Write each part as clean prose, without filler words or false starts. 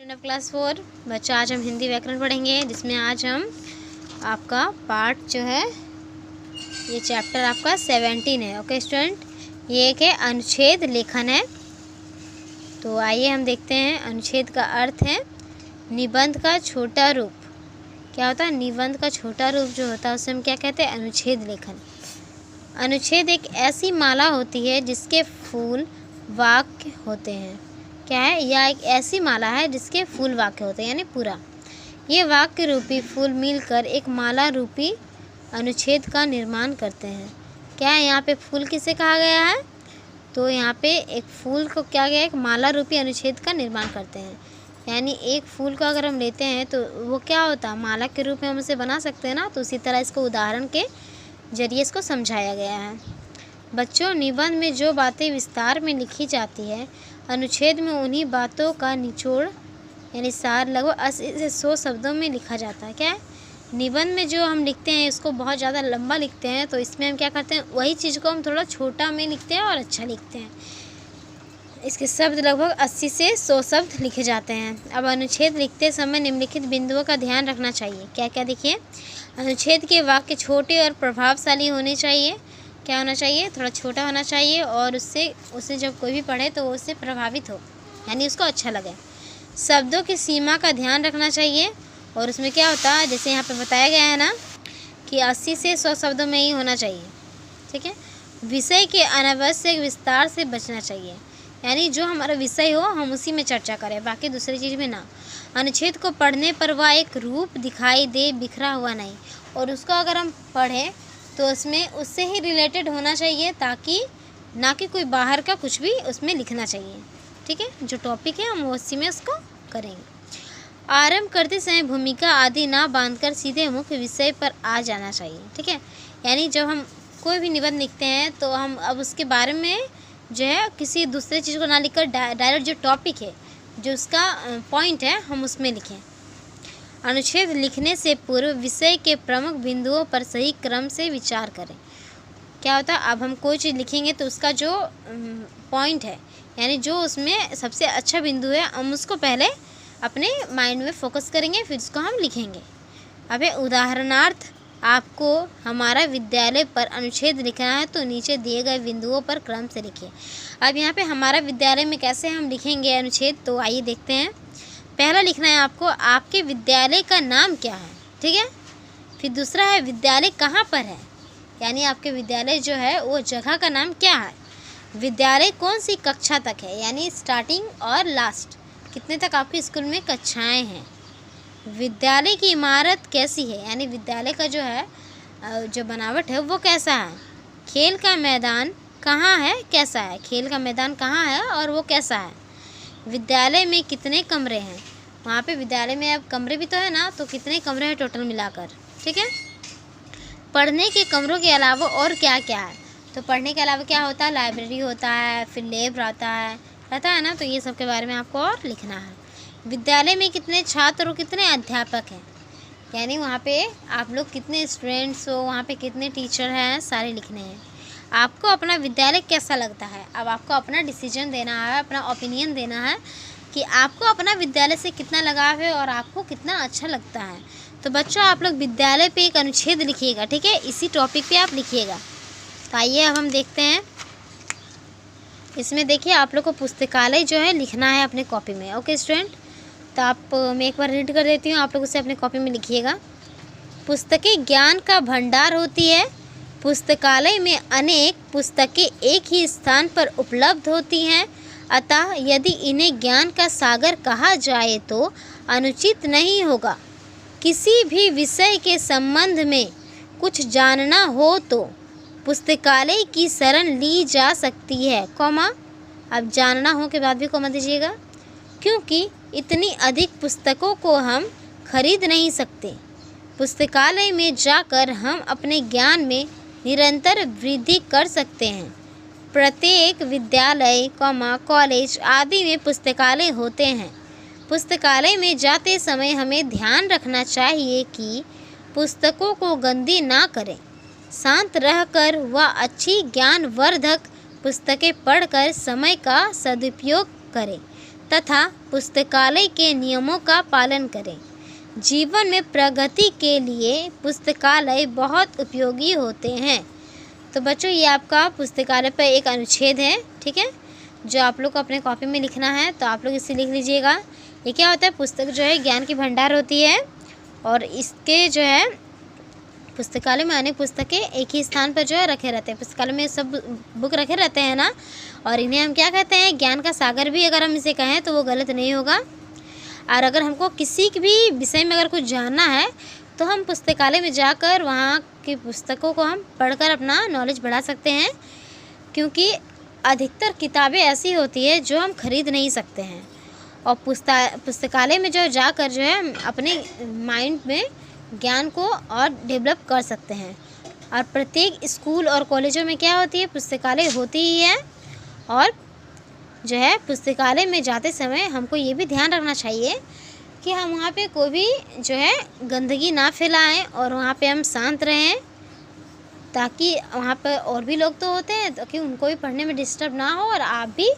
Stand of class 4 बच्चा, आज हम हिंदी व्याकरण पढ़ेंगे, जिसमें आज हम आपका पार्ट जो है ये चैप्टर आपका 17 है। ओके स्टूडेंट, ये एक है अनुच्छेद लेखन है। तो आइए हम देखते हैं। अनुच्छेद का अर्थ है निबंध का छोटा रूप। क्या होता है? निबंध का छोटा रूप जो होता है उसे हम क्या कहते हैं? अनुच्छेद लेखन। अनुच्छेद एक ऐसी माला होती है जिसके फूल वाक्य होते हैं। क्या है? यह एक ऐसी माला है जिसके फूल वाक्य होते हैं, यानी पूरा। ये वाक्य रूपी फूल मिलकर एक माला रूपी अनुच्छेद का निर्माण करते हैं। क्या है? यहाँ पे फूल किसे कहा गया है? तो यहाँ पे एक फूल को क्या गया? एक माला रूपी अनुच्छेद का निर्माण करते हैं। यानी एक फूल को अगर हम लेते हैं तो वो क्या होता है? माला के रूप में हम उसे बना सकते हैं ना। तो उसी तरह इसको उदाहरण के जरिए इसको समझाया गया है। बच्चों, निबंध में जो बातें विस्तार में लिखी जाती है, अनुच्छेद में उन्हीं बातों का निचोड़ यानी सार लगभग 80 से 100 शब्दों में लिखा जाता है। क्या है? निबंध में जो हम लिखते हैं इसको बहुत ज़्यादा लंबा लिखते हैं, तो इसमें हम क्या करते हैं? वही चीज़ को हम थोड़ा छोटा में लिखते हैं और अच्छा लिखते हैं। इसके शब्द लगभग 80 से 100 शब्द लिखे जाते हैं। अब अनुच्छेद लिखते समय निम्नलिखित बिंदुओं का ध्यान रखना चाहिए। क्या क्या? देखिए, अनुच्छेद के वाक्य छोटे और प्रभावशाली होने चाहिए। क्या होना चाहिए? थोड़ा छोटा होना चाहिए और उससे जब कोई भी पढ़े तो वो उससे प्रभावित हो, यानी उसको अच्छा लगे। शब्दों की सीमा का ध्यान रखना चाहिए। और उसमें क्या होता है, जैसे यहाँ पे बताया गया है ना कि 80 से 100 शब्दों में ही होना चाहिए। ठीक है। विषय के अनावश्यक विस्तार से बचना चाहिए, यानी जो हमारा विषय हो हम उसी में चर्चा करें, बाकी दूसरी चीज़ में ना। अनुच्छेद को पढ़ने पर वह एक रूप दिखाई दे, बिखरा हुआ नहीं। और उसको अगर हम पढ़ें तो उसमें उससे ही रिलेटेड होना चाहिए, ताकि ना कि कोई बाहर का कुछ भी उसमें लिखना चाहिए। ठीक है। जो टॉपिक है हम उसी में उसको करेंगे। आरंभ करते समय भूमिका आदि ना बांधकर सीधे मुख्य विषय पर आ जाना चाहिए। ठीक है। यानी जब हम कोई भी निबंध लिखते हैं तो हम अब उसके बारे में जो है किसी दूसरे चीज़ को ना लिखकर डायरेक्ट जो टॉपिक है, जो उसका पॉइंट है, हम उसमें लिखें। अनुच्छेद लिखने से पूर्व विषय के प्रमुख बिंदुओं पर सही क्रम से विचार करें। क्या होता है? अब हम कोई चीज़ लिखेंगे तो उसका जो पॉइंट है, यानी जो उसमें सबसे अच्छा बिंदु है, हम उसको पहले अपने माइंड में फोकस करेंगे, फिर उसको हम लिखेंगे। अब उदाहरणार्थ, आपको हमारा विद्यालय पर अनुच्छेद लिखना है तो नीचे दिए गए बिंदुओं पर क्रम से लिखिए। अब यहाँ पे हमारा विद्यालय में कैसे हम लिखेंगे अनुच्छेद, तो आइए देखते हैं। पहला लिखना है आपको, आपके विद्यालय का नाम क्या है। ठीक है। फिर दूसरा है विद्यालय कहाँ पर है, यानी आपके विद्यालय जो है वो जगह का नाम क्या है। विद्यालय कौन सी कक्षा तक है, यानी स्टार्टिंग और लास्ट, कितने तक आपके स्कूल में कक्षाएं हैं। विद्यालय की इमारत कैसी है, यानी विद्यालय का जो है जो बनावट है वो कैसा है। खेल का मैदान कहाँ है, कैसा है। खेल का मैदान कहाँ है और वो कैसा है। विद्यालय में कितने कमरे हैं, वहाँ पे विद्यालय में अब कमरे भी तो है ना, तो कितने कमरे हैं टोटल मिलाकर। ठीक है। पढ़ने के कमरों के अलावा और क्या क्या है, तो पढ़ने के अलावा क्या होता है? लाइब्रेरी होता है, फिर लैब रहता है ना, तो ये सब के बारे में आपको और लिखना है। विद्यालय में कितने छात्र और कितने अध्यापक हैं, यानी वहाँ पे आप लोग कितने स्टूडेंट्स हो, वहाँ पे कितने टीचर हैं, सारे लिखने हैं। आपको अपना विद्यालय कैसा लगता है, अब आपको अपना डिसीजन देना है, अपना ओपिनियन देना है कि आपको अपना विद्यालय से कितना लगाव है और आपको कितना अच्छा लगता है। तो बच्चों, आप लोग विद्यालय पे एक अनुच्छेद लिखिएगा। ठीक है। इसी टॉपिक पे आप लिखिएगा। तो आइए अब हम देखते हैं। इसमें देखिए, आप लोग को पुस्तकालय जो है लिखना है अपने कॉपी में। ओके स्टूडेंट, तो मैं एक बार रीड कर देती हूँ, आप लोग उसे अपने कॉपी में लिखिएगा। पुस्तकें ज्ञान का भंडार होती है। पुस्तकालय में अनेक पुस्तकें एक ही स्थान पर उपलब्ध होती हैं, अतः यदि इन्हें ज्ञान का सागर कहा जाए तो अनुचित नहीं होगा। किसी भी विषय के संबंध में कुछ जानना हो तो पुस्तकालय की शरण ली जा सकती है, कॉमा। अब जानना हो के बाद भी कॉमा दीजिएगा, क्योंकि इतनी अधिक पुस्तकों को हम खरीद नहीं सकते। पुस्तकालय में जाकर हम अपने ज्ञान में निरंतर वृद्धि कर सकते हैं। प्रत्येक विद्यालय, कॉलेज आदि में पुस्तकालय होते हैं। पुस्तकालय में जाते समय हमें ध्यान रखना चाहिए कि पुस्तकों को गंदी ना करें। शांत रहकर व अच्छी ज्ञानवर्धक पुस्तकें पढ़कर समय का सदुपयोग करें। तथा पुस्तकालय के नियमों का पालन करें। जीवन में प्रगति के लिए पुस्तकालय बहुत उपयोगी होते हैं। तो बच्चों, ये आपका पुस्तकालय पर एक अनुच्छेद है, ठीक है, जो आप लोग को अपने कॉपी में लिखना है। तो आप लोग इसे लिख लीजिएगा। ये क्या होता है, पुस्तक जो है ज्ञान की भंडार होती है, और इसके जो है पुस्तकालय में अनेक पुस्तकें एक ही स्थान पर जो है रखे रहते हैं। पुस्तकालय में सब बुक रखे रहते हैं ना, और इन्हें हम क्या कहते हैं, ज्ञान का सागर भी अगर हम इसे कहें तो वो गलत नहीं होगा। और अगर हमको किसी भी विषय में अगर कुछ जानना है तो हम पुस्तकालय में जाकर वहाँ की पुस्तकों को हम पढ़कर अपना नॉलेज बढ़ा सकते हैं, क्योंकि अधिकतर किताबें ऐसी होती है जो हम खरीद नहीं सकते हैं, और पुस्तकालय में जो जाकर जो है अपने माइंड में ज्ञान को और डेवलप कर सकते हैं। और प्रत्येक स्कूल और कॉलेजों में क्या होती है, पुस्तकालय होती ही है। और जो है पुस्तकालय में जाते समय हमको ये भी ध्यान रखना चाहिए कि हम वहाँ पे कोई भी जो है गंदगी ना फैलाएं, और वहाँ पे हम शांत रहें, ताकि वहाँ पर और भी लोग तो होते हैं, ताकि उनको भी पढ़ने में डिस्टर्ब ना हो, और आप भी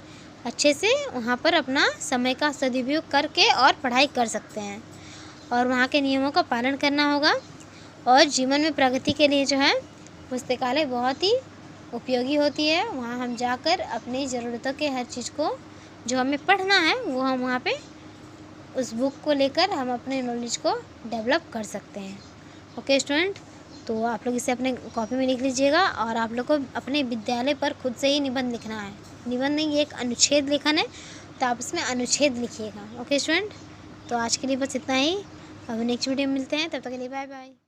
अच्छे से वहाँ पर अपना समय का सदुपयोग करके और पढ़ाई कर सकते हैं। और वहाँ के नियमों का पालन करना होगा। और जीवन में प्रगति के लिए जो है पुस्तकालय बहुत ही उपयोगी होती है। वहाँ हम जाकर अपनी ज़रूरतों के हर चीज़ को जो हमें पढ़ना है वो हम वहाँ पे उस बुक को लेकर हम अपने नॉलेज को डेवलप कर सकते हैं। ओके स्टूडेंट, तो आप लोग इसे अपने कॉपी में लिख लीजिएगा, और आप लोग को अपने विद्यालय पर खुद से ही निबंध लिखना है। निबंध नहीं, ये एक अनुच्छेद लेखन है, तो आप इसमें अनुच्छेद लिखिएगा। ओके स्टूडेंट, तो आज के लिए बस इतना ही। अब नेक्स्ट वीडियो में मिलते हैं, तब तक के लिए बाय बाय।